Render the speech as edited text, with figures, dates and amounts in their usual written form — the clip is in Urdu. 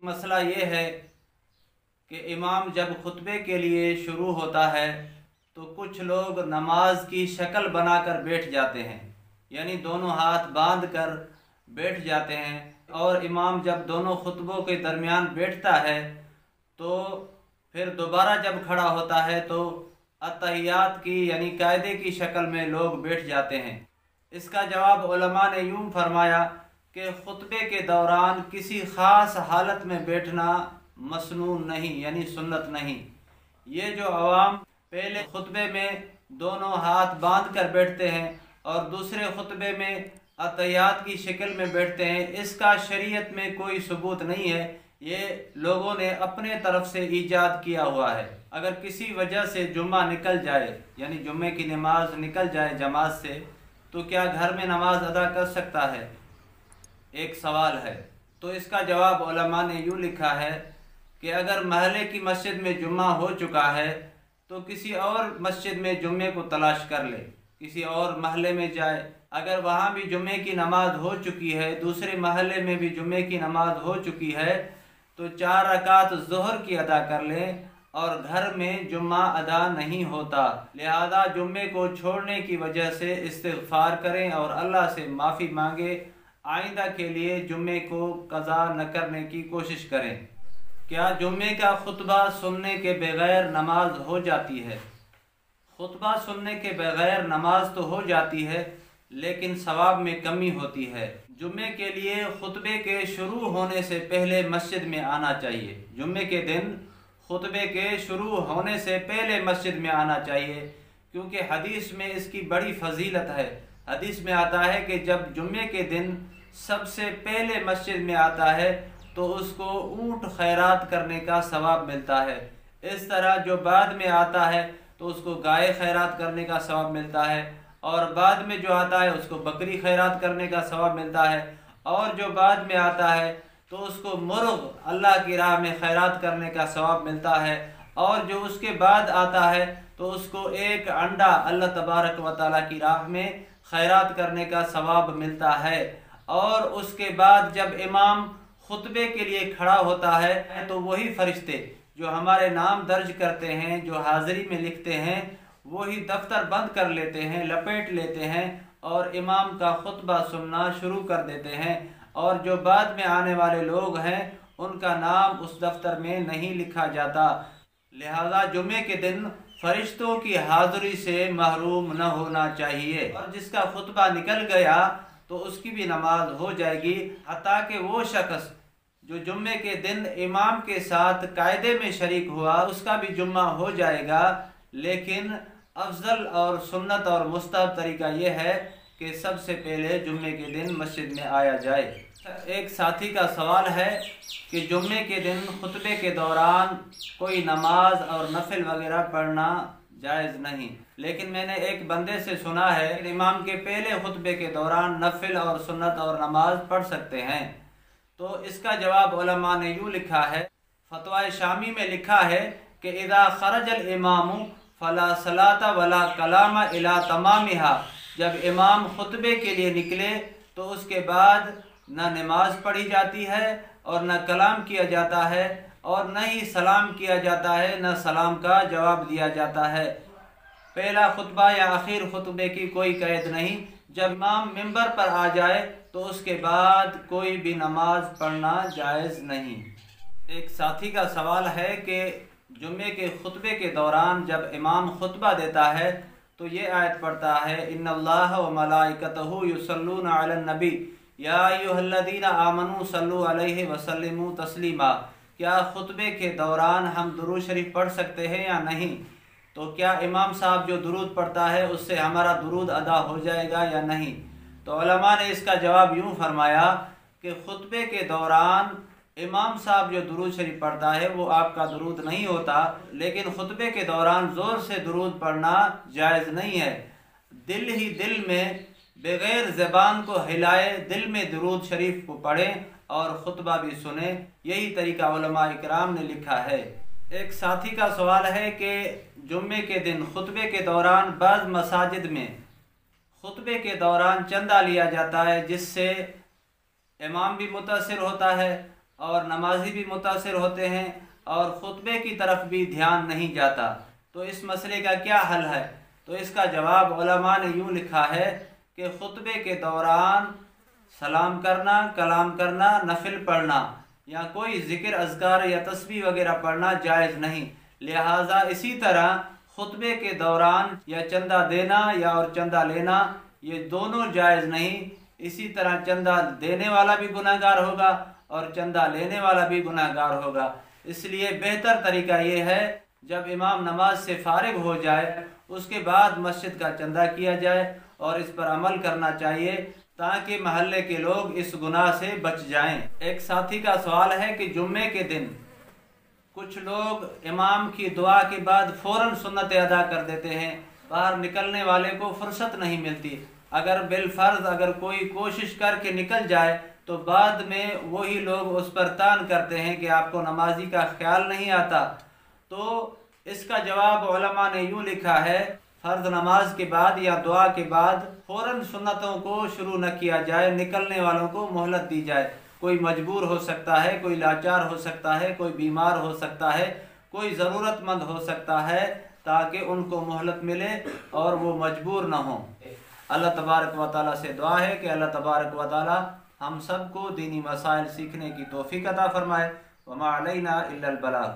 مسئلہ یہ ہے کہ امام جب خطبے کے لیے شروع ہوتا ہے تو کچھ لوگ نماز کی شکل بنا کر بیٹھ جاتے ہیں، یعنی دونوں ہاتھ باندھ کر بیٹھ جاتے ہیں، اور امام جب دونوں خطبوں کے درمیان بیٹھتا ہے تو پھر دوبارہ جب کھڑا ہوتا ہے تو اتحیات کی یعنی قاعدے کی شکل میں لوگ بیٹھ جاتے ہیں۔ اس کا جواب علماء نے یوں فرمایا کہ خطبے کے دوران کسی خاص حالت میں بیٹھنا مسنون نہیں، یعنی سنت نہیں۔ یہ جو عوام پہلے خطبے میں دونوں ہاتھ باندھ کر بیٹھتے ہیں اور دوسرے خطبے میں اتحیات کی شکل میں بیٹھتے ہیں، اس کا شریعت میں کوئی ثبوت نہیں ہے، یہ لوگوں نے اپنے طرف سے ایجاد کیا ہوا ہے۔ اگر کسی وجہ سے جمعہ نکل جائے، یعنی جمعے کی نماز نکل جائے جماعت سے، تو کیا گھر میں نماز ادا کر سکتا ہے؟ ایک سوال ہے۔ تو اس کا جواب علماء نے یوں لکھا ہے کہ اگر محلے کی مسجد میں جمعہ ہو چکا ہے تو کسی اور مسجد میں جمعے کو تلاش کر لے، کسی اور محلے میں جائے، اگر وہاں بھی جمعے کی نماز ہو چکی ہے، دوسرے محلے میں بھی جمعے کی نماز ہو چکی ہے، تو 4 رکعت ظہر کی ادا کر لیں، اور گھر میں جمعہ ادا نہیں ہوتا، لہذا جمعے کو چھوڑنے کی وجہ سے استغفار کریں اور اللہ سے معافی مانگیں، آئندہ کے لیے جمعے کو قضا نہ کرنے کی کوشش کریں۔ کیا جمعے کا خطبہ سننے کے بغیر نماز ہو جاتی ہے؟ خطبہ سننے کے بغیر نماز تو ہو جاتی ہے، لیکن ثواب میں کمی ہوتی ہے۔ جمعے کے لیے خطبے کے شروع ہونے سے پہلے مسجد میں آنا چاہیے، جمعے کے دن خطبے کے شروع ہونے سے پہلے مسجد میں آنا چاہیے، کیونکہ حدیث میں اس کی بڑی فضیلت ہے۔ حدیث میں آتا ہے کہ جب جمعے کے دن سب سے پہلے مسجد میں آتا ہے تو اس کو اونٹ خیرات کرنے کا ثواب ملتا ہے، اس طرح جو بعد میں آتا ہے تو اس کو گائے خیرات کرنے کا ثواب ملتا ہے، اور بعد میں جو آتا ہے اس کو بکری خیرات کرنے کا ثواب ملتا ہے، اور جو بعد میں آتا ہے تو اس کو مرغ اللہ کی راہ میں خیرات کرنے کا ثواب ملتا ہے، اور جو اس کے بعد آتا ہے تو اس کو ایک انڈا اللہ تبارک و تعالیٰ کی راہ میں خیرات کرنے کا ثواب ملتا ہے۔ اور اس کے بعد جب امام خطبے کے لیے کھڑا ہوتا ہے تو وہی فرشتے جو ہمارے نام درج کرتے ہیں، جو حاضری میں لکھتے ہیں، وہی دفتر بند کر لیتے ہیں، لپیٹ لیتے ہیں، اور امام کا خطبہ سننا شروع کر دیتے ہیں، اور جو بعد میں آنے والے لوگ ہیں ان کا نام اس دفتر میں نہیں لکھا جاتا، لہذا جمعے کے دن فرشتوں کی حاضری سے محروم نہ ہونا چاہیے، اور جس کا خطبہ نکل گیا تو اس کی بھی نماز ہو جائے گی، حتیٰ کہ وہ شخص جو جمعے کے دن امام کے ساتھ قاعدے میں شریک ہوا اس کا بھی جمعہ ہو جائے گا، لیکن افضل اور سنت اور مستحب طریقہ یہ ہے کہ سب سے پہلے جمعے کے دن مسجد میں آیا جائے۔ ایک ساتھی کا سوال ہے کہ جمعے کے دن خطبے کے دوران کوئی نماز اور نفل وغیرہ پڑھنا جائز نہیں، لیکن میں نے ایک بندے سے سنا ہے کہ امام کے پہلے خطبے کے دوران نفل اور سنت اور نماز پڑھ سکتے ہیں۔ تو اس کا جواب علماء نے یوں لکھا ہے، فتویٰ شامی میں لکھا ہے کہ اذا خرج الامام فلا صلاۃ ولا کلام الی تمامها، جب امام خطبے کے لیے نکلے تو اس کے بعد نہ نماز پڑھی جاتی ہے اور نہ کلام کیا جاتا ہے اور نہ ہی سلام کیا جاتا ہے، نہ سلام کا جواب دیا جاتا ہے۔ پہلا خطبہ یا آخر خطبے کی کوئی قید نہیں، جب امام ممبر پر آ جائے تو اس کے بعد کوئی بھی نماز پڑھنا جائز نہیں۔ ایک ساتھی کا سوال ہے کہ جمعے کے خطبے کے دوران جب امام خطبہ دیتا ہے تو یہ آیت پڑھتا ہے ان اللہ و ملائکتہ یصلون علی النبی یا ایھا الذین آمنوا صلوا علیہ وسلموا تسلیما، کیا خطبے کے دوران ہم درود شریف پڑھ سکتے ہیں یا نہیں؟ تو کیا امام صاحب جو درود پڑھتا ہے اس سے ہمارا درود ادا ہو جائے گا یا نہیں؟ تو علماء نے اس کا جواب یوں فرمایا کہ خطبے کے دوران امام صاحب جو درود شریف پڑھتا ہے وہ آپ کا درود نہیں ہوتا، لیکن خطبے کے دوران زور سے درود پڑھنا جائز نہیں ہے۔ دل ہی دل میں بغیر زبان کو ہلائے دل میں درود شریف کو پڑھیں اور خطبہ بھی سنیں، یہی طریقہ علماء اکرام نے لکھا ہے۔ ایک ساتھی کا سوال ہے کہ جمعے کے دن خطبے کے دوران بعض مساجد میں خطبے کے دوران چندہ لیا جاتا ہے، جس سے امام بھی متاثر ہوتا ہے اور نمازی بھی متاثر ہوتے ہیں اور خطبے کی طرف بھی دھیان نہیں جاتا۔ تو اس مسئلے کا کیا حل ہے؟ تو اس کا جواب علماء نے یوں لکھا ہے کہ خطبے کے دوران سلام کرنا، کلام کرنا، نفل پڑھنا یا کوئی ذکر اذکار یا تسبیح وغیرہ پڑھنا جائز نہیں۔ لہٰذا اسی طرح خطبے کے دوران یا چندہ دینا یا اور چندہ لینا یہ دونوں جائز نہیں۔ اسی طرح چندہ دینے والا بھی گناہ گار ہوگا اور چندہ لینے والا بھی گناہ گار ہوگا۔ اس لیے بہتر طریقہ یہ ہے جب امام نماز سے فارغ ہو جائے اس کے بعد مسجد کا چندہ کیا جائے اور اس پر عمل کرنا چاہیے تاکہ محلے کے لوگ اس گناہ سے بچ جائیں۔ ایک ساتھی کا سوال ہے کہ جمعے کے دن کچھ لوگ امام کی دعا کے بعد فوراً سنتیں ادا کر دیتے ہیں، باہر نکلنے والے کو فرصت نہیں ملتی۔ اگر بالفرض اگر کوئی کوشش کر کے نکل جائے تو بعد میں وہی لوگ اس پر طعن کرتے ہیں کہ آپ کو نمازی کا خیال نہیں آتا۔ تو اس کا جواب علماء نے یوں لکھا ہے، فرض نماز کے بعد یا دعا کے بعد فوراً سنتوں کو شروع نہ کیا جائے، نکلنے والوں کو مہلت دی جائے۔ کوئی مجبور ہو سکتا ہے، کوئی لاچار ہو سکتا ہے، کوئی بیمار ہو سکتا ہے، کوئی ضرورت مند ہو سکتا ہے، تاکہ ان کو مہلت ملے اور وہ مجبور نہ ہوں۔ اللہ تبارک و تعالیٰ سے دعا ہے کہ اللہ تبارک و تعالیٰ ہم سب کو دینی مسائل سیکھنے کی توفیق عطا فرمائے۔ وما علینا الا البلاغ۔